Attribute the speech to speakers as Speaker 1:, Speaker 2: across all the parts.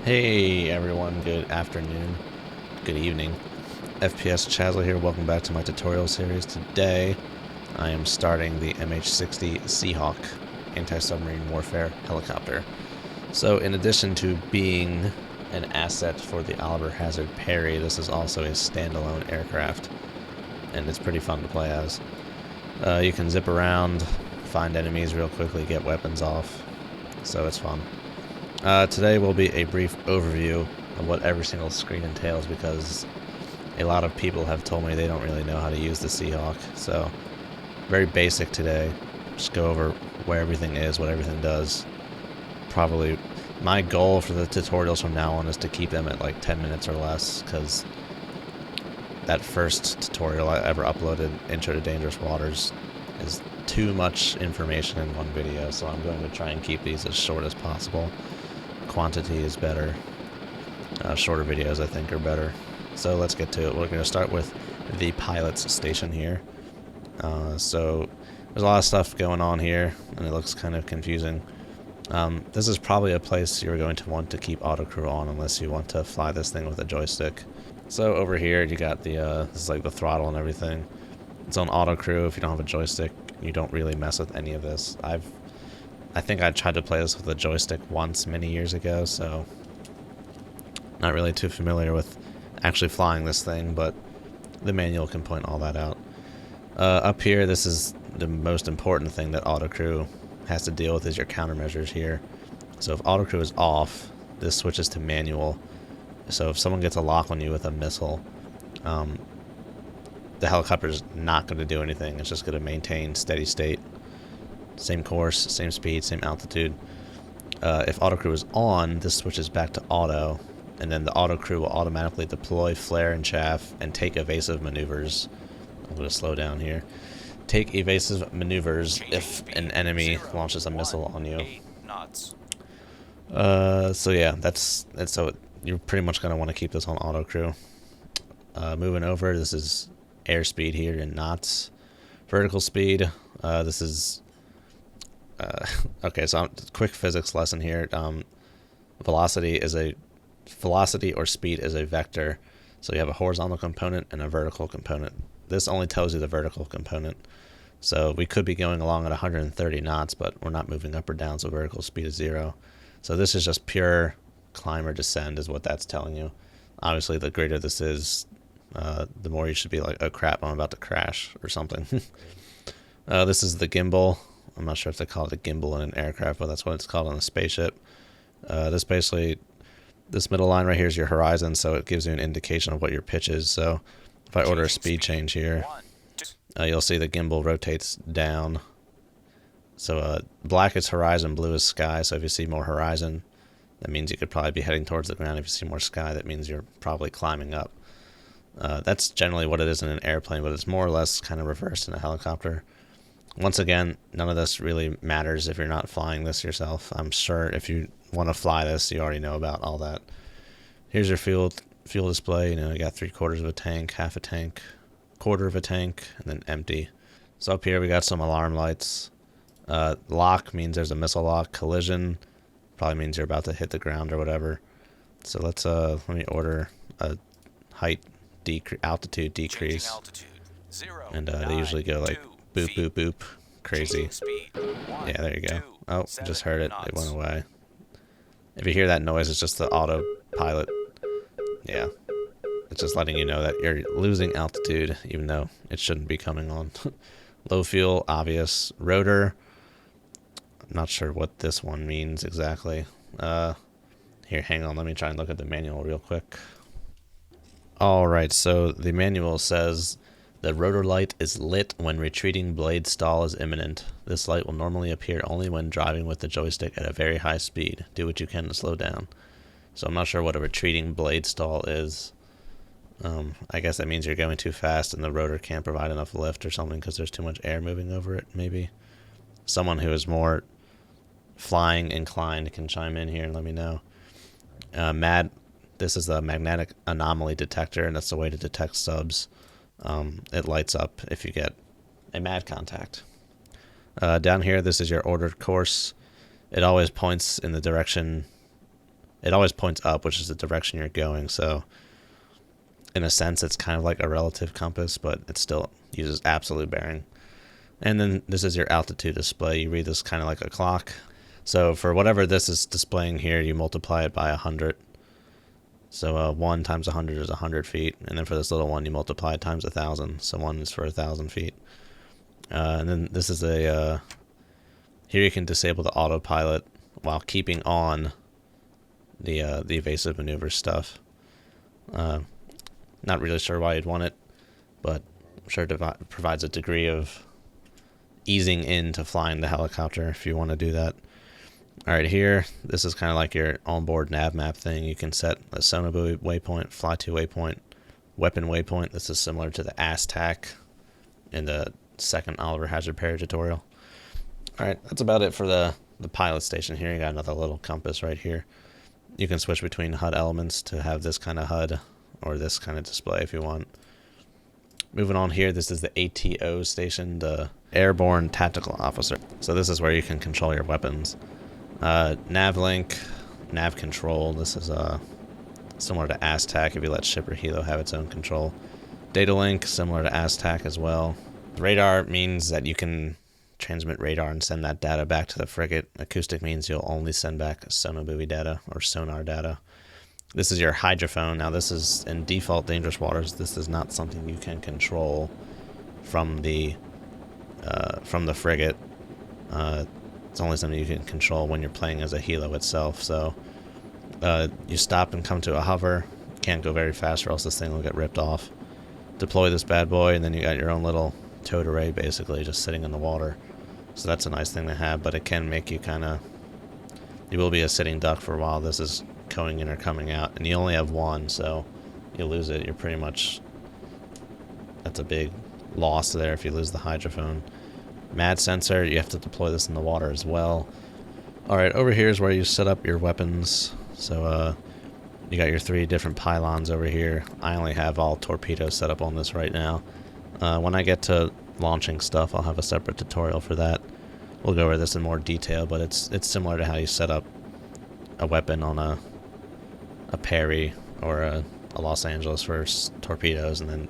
Speaker 1: Hey everyone, good afternoon, good evening. FPS Chazla here, welcome back to my tutorial series. Today, I am starting the MH-60 Seahawk anti-submarine warfare helicopter. So in addition to being an asset for the Oliver Hazard Perry, this is also a standalone aircraft, and it's pretty fun to play as. You can zip around, find enemies real quickly, get weapons off, so it's fun. Today will be a brief overview of what every single screen entails because a lot of people have told me they don't really know how to use the Seahawk. So, very basic today. Just go over where everything is, what everything does. Probably my goal for the tutorials from now on is to keep them at like 10 minutes or less because that first tutorial I ever uploaded, Intro to Dangerous Waters, is too much information in one video, so I'm going to try and keep these as short as possible. Quantity is better. Shorter videos, I think, are better. So let's get to it. We're going to start with the pilot's station here. So there's a lot of stuff going on here, and it looks kind of confusing. This is probably a place you're going to want to keep autocrew on unless you want to fly this thing with a joystick. So over here, you got the this is like the throttle and everything. It's on autocrew. If you don't have a joystick, you don't really mess with any of this. I think I tried to play this with a joystick once many years ago, so not really too familiar with actually flying this thing, but the manual can point all that out. Up here, this is the most important thing that autocrew has to deal with, is your countermeasures here. So if autocrew is off, this switches to manual. So if someone gets a lock on you with a missile, the helicopter is not going to do anything. It's just going to maintain steady state. Same course, same speed, same altitude. If autocrew is on, this switches back to auto, and then the autocrew will automatically deploy flare and chaff and take evasive maneuvers. I'm going to slow down here. Take evasive maneuvers if an enemy launches a missile on you. So yeah, that's so you're pretty much going to want to keep this on autocrew. Moving over, this is airspeed here in knots. Vertical speed, this is okay, so quick physics lesson here. Velocity or speed is a vector. So you have a horizontal component and a vertical component. This only tells you the vertical component. So we could be going along at 130 knots, but we're not moving up or down, so vertical speed is 0. So this is just pure climb or descend is what that's telling you. Obviously, the greater this is, the more you should be like, oh crap, I'm about to crash or something. This is the gimbal. I'm not sure if they call it a gimbal in an aircraft, but that's what it's called on a spaceship. This middle line right here is your horizon, so it gives you an indication of what your pitch is. So if I order a speed change here, you'll see the gimbal rotates down. So black is horizon, blue is sky. So if you see more horizon, that means you could probably be heading towards the ground. If you see more sky, that means you're probably climbing up. That's generally what it is in an airplane, but it's more or less kind of reversed in a helicopter. Once again, none of this really matters if you're not flying this yourself. I'm sure if you want to fly this, you already know about all that. Here's your fuel display. You know, you got 3/4 of a tank, half a tank, quarter of a tank, and then empty. So up here we got some alarm lights. Lock means there's a missile lock. Collision probably means you're about to hit the ground or whatever. So let me order a height altitude decrease. And they usually go like boop, boop, boop. Crazy. Yeah, there you go. Oh, just heard it. It went away. If you hear that noise, it's just the autopilot. Yeah. It's just letting you know that you're losing altitude, even though it shouldn't be coming on. Low fuel, obvious. Rotor. I'm not sure what this one means exactly. Here, hang on. Let me try and look at the manual real quick. Alright, so the manual says the rotor light is lit when retreating blade stall is imminent. This light will normally appear only when driving with the joystick at a very high speed. Do what you can to slow down. So I'm not sure what a retreating blade stall is. I guess that means you're going too fast and the rotor can't provide enough lift or something because there's too much air moving over it, maybe. Someone who is more flying inclined can chime in here and let me know. This is the magnetic anomaly detector, and that's the way to detect subs. It lights up if you get a MAD contact. Down here, this is your ordered course. It always points in the direction it always points up, which is the direction you're going. So in a sense, it's kind of like a relative compass, but it still uses absolute bearing. And then this is your altitude display. You read this kind of like a clock. So for whatever this is displaying here, you multiply it by 100. So 1 times 100 is 100 feet. And then for this little one, you multiply it times 1,000. So 1 is for 1,000 feet. And then this is a... here you can disable the autopilot while keeping on the evasive maneuver stuff. Not really sure why you'd want it, but I'm sure it provides a degree of easing into flying the helicopter if you want to do that. Alright, here, this is kind of like your onboard nav map thing. You can set a sonar buoy waypoint, fly to waypoint, weapon waypoint. This is similar to the ASTAC in the second Oliver Hazard Perry tutorial. Alright, that's about it for the pilot station here. You got another little compass right here. You can switch between HUD elements to have this kind of HUD or this kind of display if you want. Moving on here, this is the ATO station, the Airborne Tactical Officer. So this is where you can control your weapons. Nav link, nav control. This is similar to ASTAC if you let ship or helo have its own control. Data link, similar to ASTAC as well. Radar means that you can transmit radar and send that data back to the frigate. Acoustic means you'll only send back sonar buoy data or sonar data. This is your hydrophone. Now this is in default dangerous waters. This is not something you can control from the frigate. It's only something you can control when you're playing as a helo itself. So you stop and come to a hover. Can't go very fast or else this thing will get ripped off. Deploy this bad boy and then you got your own little towed array basically just sitting in the water. So that's a nice thing to have, but it can make you you will be a sitting duck for a while. This is going in or coming out, and you only have one, so you lose it. You're pretty much, that's a big loss there if you lose the hydrophone. MAD sensor, you have to deploy this in the water as well. Alright, over here is where you set up your weapons. So you got your 3 different pylons over here. I only have all torpedoes set up on this right now. When I get to launching stuff, I'll have a separate tutorial for that. We'll go over this in more detail, but it's similar to how you set up a weapon on a Perry or a Los Angeles for torpedoes, and then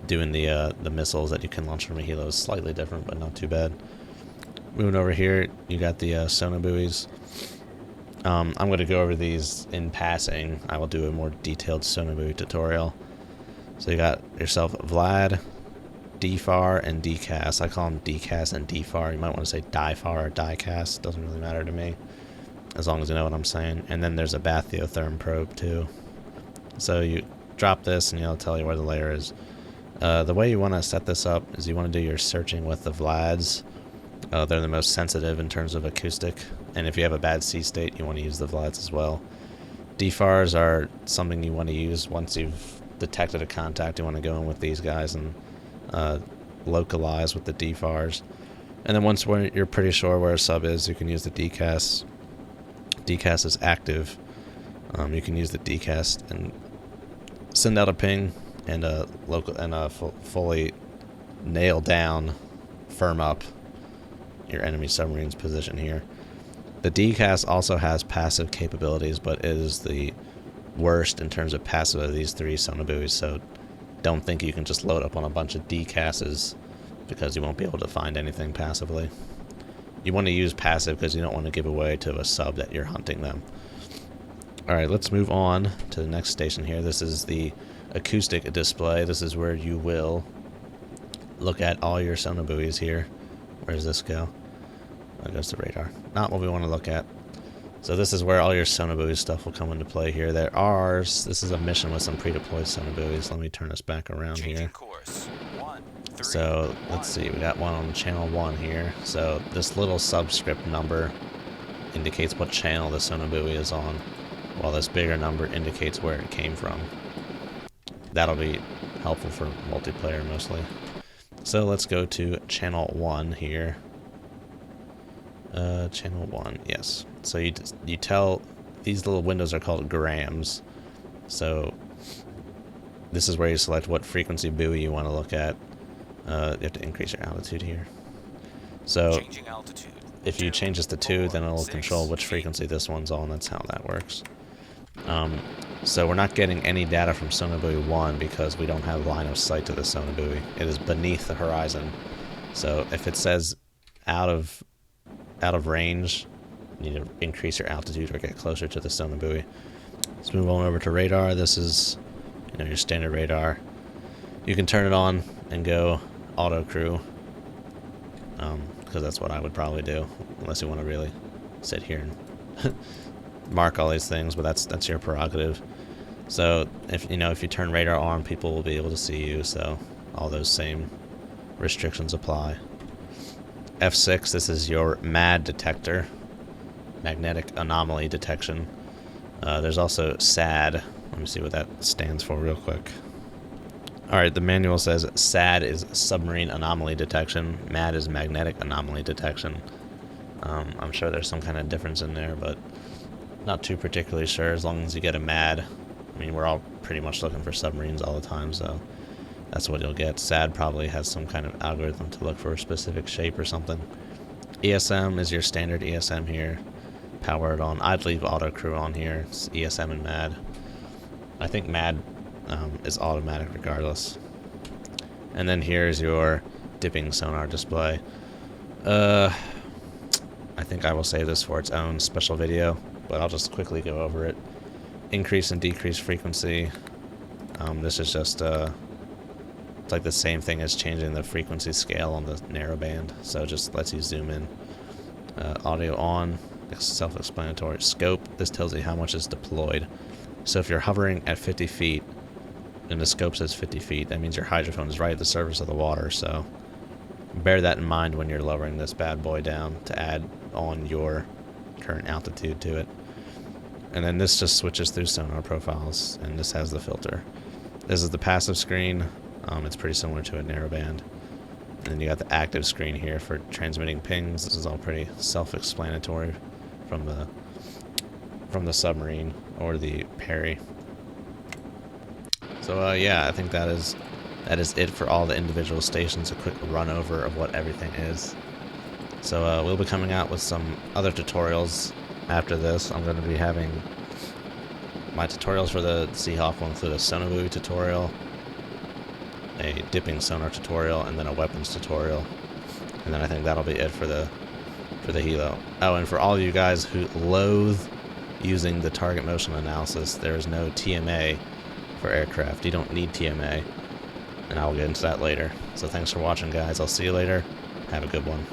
Speaker 1: doing the missiles that you can launch from a helo is slightly different, but not too bad. Moving over here, you got the sonar buoys. I'm going to go over these in passing. I will do a more detailed sonar buoy tutorial. So you got yourself Vlad, DFAR, and DCAS. I call them DCAS and DFAR. You might want to say DIFAR or DICAS. Doesn't really matter to me, as long as you know what I'm saying. And then there's a bathyotherm probe too. So you drop this and it'll tell you where the layer is. The way you want to set this up is you want to do your searching with the Vlads. They're the most sensitive in terms of acoustic, and if you have a bad sea state, you want to use the Vlads as well. DFARs are something you want to use once you've detected a contact. You want to go in with these guys and localize with the DFARs. And then once you're pretty sure where a sub is, you can use the DCAS. DCAS is active. You can use the DCAS and send out a ping and fully nail down, firm up your enemy submarine's position here. The DCAS also has passive capabilities, but it is the worst in terms of passive of these 3 sonar buoys, so don't think you can just load up on a bunch of DCASs because you won't be able to find anything passively. You want to use passive because you don't want to give away to a sub that you're hunting them. Alright, let's move on to the next station here. This is the acoustic display. This is where you will look at all your sonar buoys here. Where does this go? That goes to radar. Not what we want to look at. So this is where all your sonar buoy stuff will come into play here. This is a mission with some pre-deployed sonar buoys. Let me turn this back around here. So let's see, we got one on channel 1 here. So this little subscript number indicates what channel the sonar buoy is on, while this bigger number indicates where it came from. That'll be helpful for multiplayer mostly. So let's go to channel 1 here. Channel 1, yes. So you tell, these little windows are called grams. So this is where you select what frequency buoy you want to look at. You have to increase your altitude here. So if you change this to 2, then it'll control which frequency this one's on. That's how that works. So we're not getting any data from sonar buoy 1 because we don't have line of sight to the sonar buoy. It is beneath the horizon. So if it says out of range, you need to increase your altitude or get closer to the sonar buoy. Let's move on over to radar. This is, your standard radar. You can turn it on and go auto crew, because that's what I would probably do, unless you want to really sit here and mark all these things. But that's your prerogative. So if you turn radar on, people will be able to see you. So all those same restrictions apply. F6. This is your MAD detector, magnetic anomaly detection. There's also SAD. Let me see what that stands for real quick. Alright, the manual says SAD is submarine anomaly detection. MAD is magnetic anomaly detection. I'm sure there's some kind of difference in there, but not too particularly sure. As long as you get a MAD, I mean, we're all pretty much looking for submarines all the time, so that's what you'll get. SAD probably has some kind of algorithm to look for a specific shape or something. ESM is your standard ESM here. Power it on. I'd leave auto crew on here. It's ESM and MAD. I think MAD is automatic regardless. And then here's your dipping sonar display. I think I will save this for its own special video, but I'll just quickly go over it. Increase and decrease frequency. This is just it's like the same thing as changing the frequency scale on the narrowband, so it just lets you zoom in. Audio on. Self-explanatory. Scope, this tells you how much is deployed. So if you're hovering at 50 feet and the scope says 50 feet, that means your hydrophone is right at the surface of the water. So bear that in mind when you're lowering this bad boy down to add on your current altitude to it. And then this just switches through sonar profiles, and this has the filter. This is the passive screen. It's pretty similar to a narrowband. And then you got the active screen here for transmitting pings. This is all pretty self-explanatory from the submarine or the Perry. So yeah, I think that is it for all the individual stations. A quick run over of what everything is. So we'll be coming out with some other tutorials after this. I'm going to be having my tutorials for the Seahawk will include a sonar buoy tutorial, a dipping sonar tutorial, and then a weapons tutorial. And then I think that'll be it for the helo. Oh, and for all of you guys who loathe using the target motion analysis, there is no TMA for aircraft. You don't need TMA, and I will get into that later. So thanks for watching, guys. I'll see you later. Have a good one.